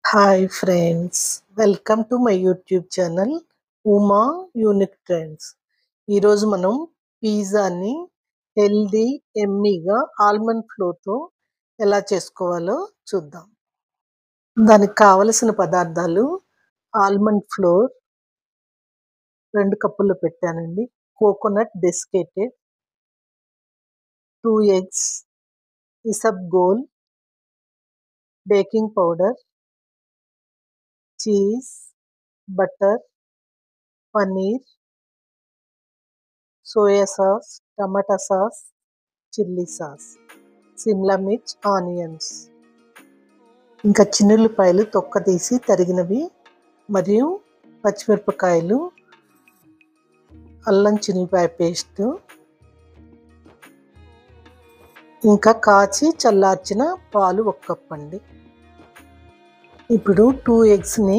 Hi friends, welcome to my YouTube channel Uma unique trends. ఈరోజు మనం పిజ్జాని healthy ఎమ్మీగా almond ఫ్లోర్తో ఎలా చేసుకోవాలో చూద్దాం. దానికి కావలసిన పదార్థాలు: ఆల్మండ్ ఫ్లోర్ 2 కప్పులు పెట్టానండి, coconut desiccated, 2 eggs, isabgol, baking powder, cheese, butter, paneer, soya sauce, టమాటా సాస్, చిల్లీ సాస్, సిమ్లా మిర్చ్, ఆనియన్స్, ఇంకా చిన్నుల్లిపాయలు తొక్క తీసి తరిగినవి, మరియు పచ్చిమిరపకాయలు, అల్లం చిన్నులపాయ పేస్ట్, ఇంకా కాచి చల్లార్చిన పాలు 1 కప్ అండి. ఇప్పుడు 2 ఎగ్స్ని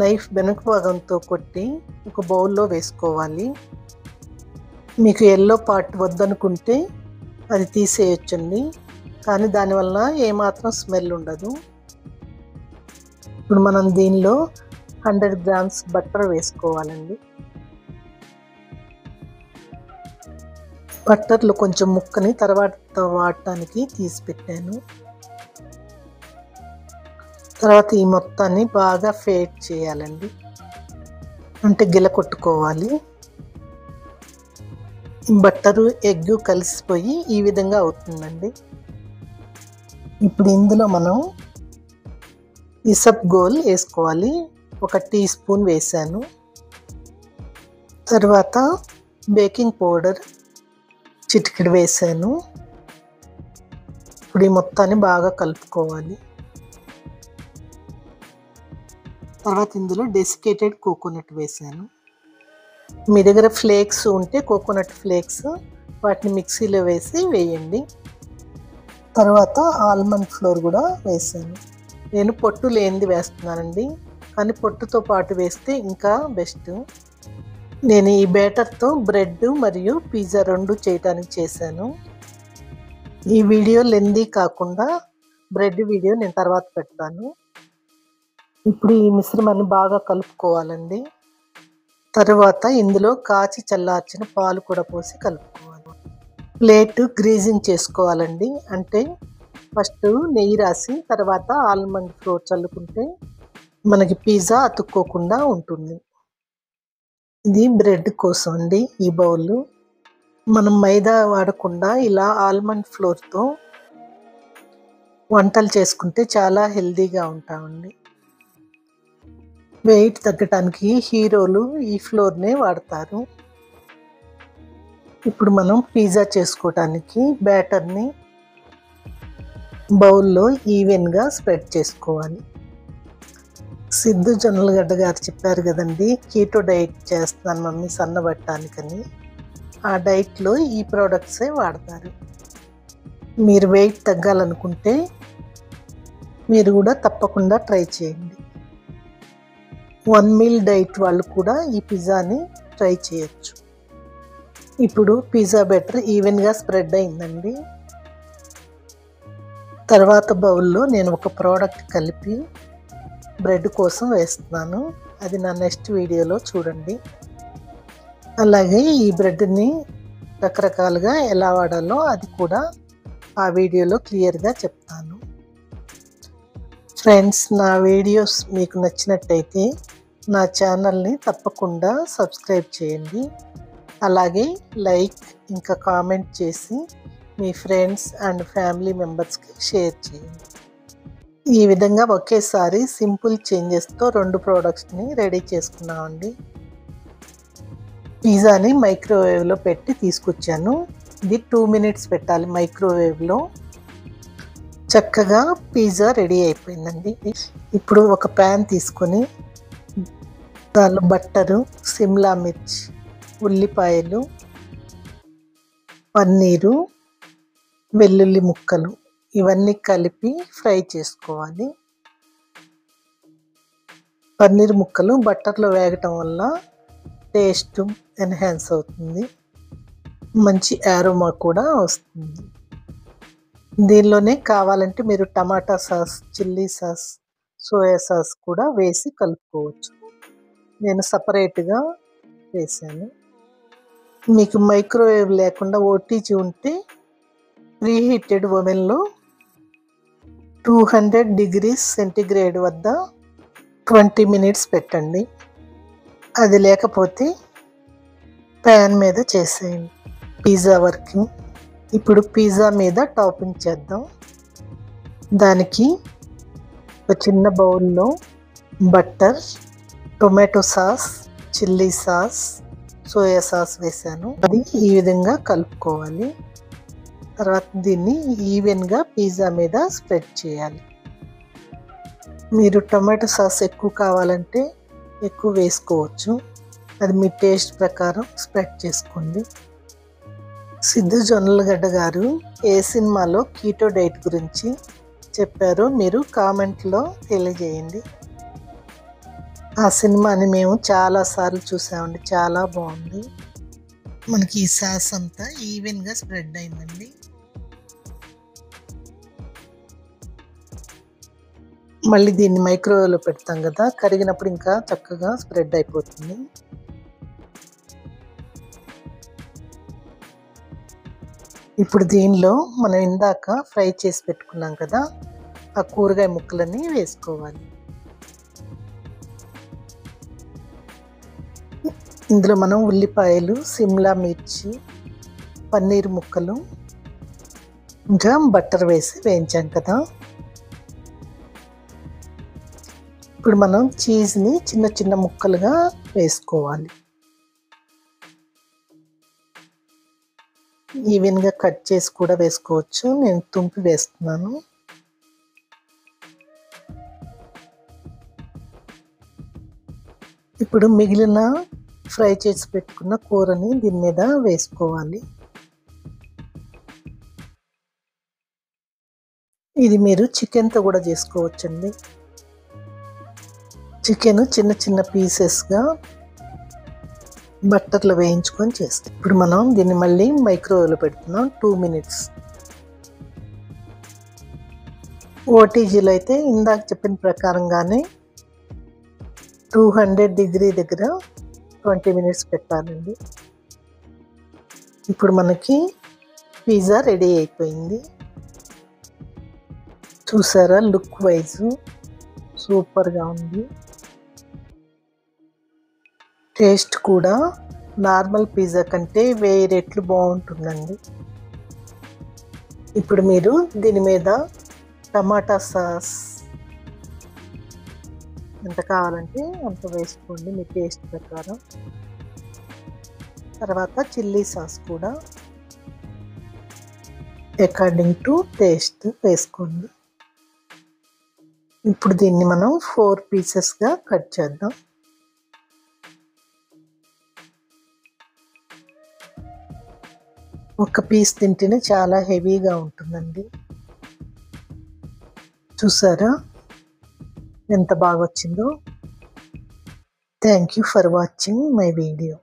నైఫ్ వెనుక భాగంతో కొట్టి ఒక బౌల్లో వేసుకోవాలి. మీకు ఎల్లో పార్ట్ వద్దనుకుంటే అది తీసేయొచ్చండి, కానీ దానివల్ల ఏమాత్రం స్మెల్ ఉండదు. ఇప్పుడు మనం దీనిలో 100 గ్రామ్స్ బటర్ వేసుకోవాలండి. బటర్లో కొంచెం ముక్కని తర్వాత వాడటానికి తీసి పెట్టాను. తర్వాత ఈ మొత్తాన్ని బాగా ఫేట్ చేయాలండి, అంటే గిల కొట్టుకోవాలి. బట్టరు ఎగ్ కలిసిపోయి ఈ విధంగా అవుతుందండి. ఇప్పుడు ఇందులో మనం ఇసబ్గోల్ వేసుకోవాలి. 1 టీ స్పూన్ వేసాను. తర్వాత బేకింగ్ పౌడర్ చిటికెడు వేసాను. ఇప్పుడు ఈ మొత్తాన్ని బాగా కలుపుకోవాలి. తర్వాత ఇందులో డెసికేటెడ్ కోకోనట్ వేసాను. మీ దగ్గర ఫ్లేక్స్ ఉంటే కోకోనట్ ఫ్లేక్స్ వాటిని మిక్సీలో వేసి వేయండి. తర్వాత ఆల్మండ్ ఫ్లోర్ కూడా వేసాను. నేను పొట్టు లేనిది వేస్తున్నానండి, కానీ పొట్టుతో పాటు వేస్తే ఇంకా బెస్ట్. నేను ఈ బ్యాటర్తో బ్రెడ్ మరియు పిజ్జా 2 చేయడానికి చేశాను. ఈ వీడియో లెందీ కాకుండా బ్రెడ్ వీడియో నేను తర్వాత పెడతాను. ఇప్పుడు ఈ మిశ్రమాన్ని బాగా కలుపుకోవాలండి. తరువాత ఇందులో కాచి చల్లార్చిన పాలు కూడా పోసి కలుపుకోవాలి. ప్లేట్ గ్రీజింగ్ చేసుకోవాలండి, అంటే ఫస్ట్ నెయ్యి రాసి తర్వాత ఆల్మండ్ ఫ్లోర్ చల్లుకుంటే మనకి పిజ్జా అతుక్కోకుండా ఉంటుంది. ఇది బ్రెడ్ కోసం అండి. ఈ బౌల్ మనం మైదా వాడకుండా ఇలా ఆల్మండ్ ఫ్లోర్తో వంటలు చేసుకుంటే చాలా హెల్తీగా ఉంటామండి. వెయిట్ తగ్గటానికి హీరోలు ఈ ఫ్లోర్నే వాడతారు. ఇప్పుడు మనం పిజ్జా చేసుకోవటానికి బ్యాటర్ని బౌల్లో ఈవెన్గా స్ప్రెడ్ చేసుకోవాలి. సిద్ధు జొన్నలగడ్డ గారు చెప్పారు కదండి, కీటో డైట్ చేస్తున్నాను మమ్మీ సన్నబట్టడానికని. ఆ డైట్లో ఈ ప్రోడక్ట్సే వాడతారు. మీరు వెయిట్ తగ్గాలనుకుంటే మీరు కూడా తప్పకుండా ట్రై చేయండి. 1 మీల్ డైట్ వాళ్ళు కూడా ఈ పిజ్జాని ట్రై చేయొచ్చు. ఇప్పుడు పిజ్జా బ్యాటర్ ఈవెన్గా స్ప్రెడ్ అయిందండి. తర్వాత బౌల్లో నేను ఒక ప్రోడక్ట్ కలిపి బ్రెడ్ కోసం వేస్తున్నాను. అది నా నెక్స్ట్ వీడియోలో చూడండి. అలాగే ఈ బ్రెడ్ని రకరకాలుగా ఎలా వాడాలో అది కూడా ఆ వీడియోలో క్లియర్గా చెప్తాను. ఫ్రెండ్స్, నా వీడియోస్ మీకు నచ్చినట్టయితే నా ఛానల్ని తప్పకుండా సబ్స్క్రైబ్ చేయండి. అలాగే లైక్ ఇంకా కామెంట్ చేసి మీ ఫ్రెండ్స్ అండ్ ఫ్యామిలీ మెంబర్స్కి షేర్ చేయండి. ఈ విధంగా ఒకేసారి సింపుల్ చేంజెస్తో 2 ప్రోడక్ట్స్ని రెడీ చేసుకున్నామండి. పిజ్జాని మైక్రోవేవ్లో పెట్టి తీసుకొచ్చాను. ఇది 2 మినిట్స్ పెట్టాలి మైక్రోవేవ్లో. చక్కగా పిజ్జా రెడీ అయిపోయిందండి. ఇప్పుడు ఒక ప్యాన్ తీసుకొని దానిలో బట్టరు, సిమ్లా మిర్చ్, ఉల్లిపాయలు, పన్నీరు, వెల్లుల్లి ముక్కలు ఇవన్నీ కలిపి ఫ్రై చేసుకోవాలి. పన్నీర్ ముక్కలు బట్టర్లో వేగటం వల్ల టేస్ట్ ఎన్హాన్స్ అవుతుంది, మంచి ఆరోమా కూడా వస్తుంది. దీనిలోనే కావాలంటే మీరు టమాటా sauce, chilli sauce, soya sauce కూడా వేసి కలుపుకోవచ్చు. నేను సపరేట్గా వేసాను. మీకు మైక్రోవేవ్ లేకుండా ఓటీజీ ఉంటే ప్రీహీటెడ్ ఓవెన్లో 200 డిగ్రీస్ సెంటీగ్రేడ్ వద్ద 20 మినిట్స్ పెట్టండి. అది లేకపోతే ప్యాన్ మీద చేసేయండి. Pizza working. ఇప్పుడు పిజ్జా మీద టాపింగ్ చేద్దాం. దానికి ఒక చిన్న బౌల్లో butter, tomato sauce, chilli sauce, soya sauce వేసాను. అది ఈ విధంగా కలుపుకోవాలి. తర్వాత దీన్ని ఈవెన్గా పిజ్జా మీద స్ప్రెడ్ చేయాలి. మీరు టొమాటో సాస్ ఎక్కువ కావాలంటే ఎక్కువ వేసుకోవచ్చు. అది మీ టేస్ట్ ప్రకారం స్ప్రెడ్ చేసుకోండి. సిద్ధు జొన్నలగడ్డ గారు ఏ సినిమాలో కీటో డైట్ గురించి చెప్పారో మీరు కామెంట్లో తెలియజేయండి. ఆ సినిమాని మేము చాలాసార్లు చూసామండి. చాలా బాగుంది. మనకి ఈ సాస్ అంతా ఈవెన్గా స్ప్రెడ్ అయిందండి. మళ్ళీ దీన్ని మైక్రోవేవ్లో పెడతాం కదా, కరిగినప్పుడు ఇంకా చక్కగా స్ప్రెడ్ అయిపోతుంది. ఇప్పుడు దీనిలో మనం ఇందాక ఫ్రై చేసి పెట్టుకున్నాం కదా, ఆ కూరగాయ ముక్కలని వేసుకోవాలి. ఇందులో మనం ఉల్లిపాయలు, సిమ్లా మిర్చి, పన్నీర్ ముక్కలు, ఇంకా బటర్ వేసి వేయించాం కదా. ఇప్పుడు మనం చీజ్ని చిన్న చిన్న ముక్కలుగా వేసుకోవాలి. ఈవెన్గా కట్ చేసి కూడా వేసుకోవచ్చు. నేను తుంపి వేస్తున్నాను. ఇప్పుడు మిగిలిన ఫ్రై చేసి పెట్టుకున్న కూరని దీని మీద వేసుకోవాలి. ఇది మీరు చికెన్తో కూడా చేసుకోవచ్చండి. చికెన్ చిన్న చిన్న పీసెస్గా బట్టర్లో వేయించుకొని చేస్తాం. ఇప్పుడు మనం దీన్ని మళ్ళీ మైక్రోవేవ్లో పెడుతున్నాం 2 మినిట్స్. ఓటీజీలో అయితే ఇందాక చెప్పిన ప్రకారంగానే 200 డిగ్రీ దగ్గర 20 మినిట్స్ పెట్టాలండి. ఇప్పుడు మనకి పిజ్జా రెడీ అయిపోయింది. చూసారా, లుక్ వైజ్ సూపర్గా ఉంది. టేస్ట్ కూడా నార్మల్ పిజ్జా కంటే 1000 రెట్లు బాగుంటుందండి. ఇప్పుడు మీరు దీని మీద టమాటా సాస్ ఎంత కావాలంటే అంత వేసుకోండి మీ టేస్ట్ ప్రకారం. తర్వాత చిల్లీ సాస్ కూడా అకార్డింగ్ టు టేస్ట్ వేసుకోండి. ఇప్పుడు దీన్ని మనం 4 పీసెస్గా కట్ చేద్దాం. ఒక పీస్ తింటేనే చాలా హెవీగా ఉంటుందండి. చూసారా ఎంత బాగా వచ్చిందో. Thank you for watching my video.